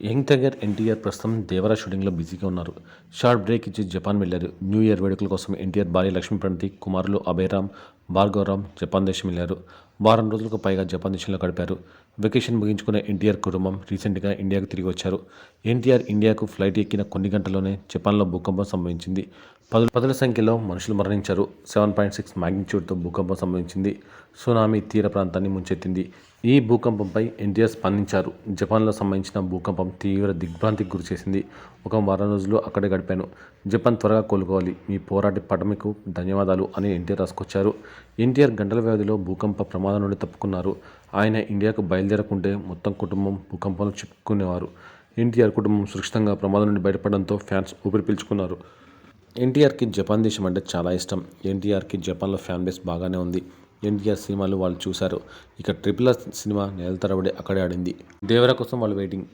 Young tiger NTR ప్రస్తుతం దేవరా షూటింగ్లో బిజీగా ఉన్నారు. షార్ట్ బ్రేక్ ఇచ్చి జపాన్ వెళ్లారు. న్యూ ఇయర్ వేడుకల కోసం ఎన్టీఆర్ భార్య లక్ష్మీప్రణతి, కుమారులు అభయరామ్, భార్గవరామ్ జపాన్ దేశం వెళ్లారు. వారం రోజులకు పైగా జపాన్ దేశంలో గడిపారు. వెకేషన్ ముగించుకున్న ఎన్టీఆర్ కుటుంబం రీసెంట్గా ఇండియాకు తిరిగి వచ్చారు. ఎన్టీఆర్ ఇండియాకు ఫ్లైట్ ఎక్కిన కొన్ని గంటల్లోనే జపాన్లో భూకంపం సంభవించింది. పదుల సంఖ్యలో మనుషులు మరణించారు. 7.6 మ్యాగ్నిట్యూడ్తో భూకంపం సంభవించింది. సునామీ తీర ప్రాంతాన్ని ముంచెత్తింది. ఈ భూకంపంపై ఎన్టీఆర్ స్పందించారు. జపాన్లో సంభవించిన భూకంపం తీవ్ర దిగ్భ్రాంతికి గురిచేసింది. ఒక వారం రోజులు అక్కడే గడిపాను. జపాన్ త్వరగా కోలుకోవాలి. మీ పోరాట పటమికు ధన్యవాదాలు అని ఎన్టీఆర్ రాసుకొచ్చారు. ఎన్టీఆర్ గంటల వ్యవధిలో భూకంప ప్రమాదం నుండి తప్పుకున్నారు. ఆయన ఇండియాకు బయలుదేరకుంటే మొత్తం కుటుంబం భూకంపంలో చిక్కుకునేవారు. ఎన్టీఆర్ కుటుంబం సురక్షితంగా ప్రమాదం నుండి బయటపడడంతో ఫ్యాన్స్ ఊపిరి పీల్చుకున్నారు. ఎన్టీఆర్కి జపాన్ దేశం అంటే చాలా ఇష్టం. ఎన్టీఆర్కి జపాన్లో ఫ్యాన్ బేస్ బాగానే ఉంది. ఎన్టీఆర్ సినిమాలు వాళ్ళు చూశారు. ఇక RRR సినిమా నెలల తరబడి అక్కడే ఆడింది. దేవరా కోసం వాళ్ళు వెయిటింగ్.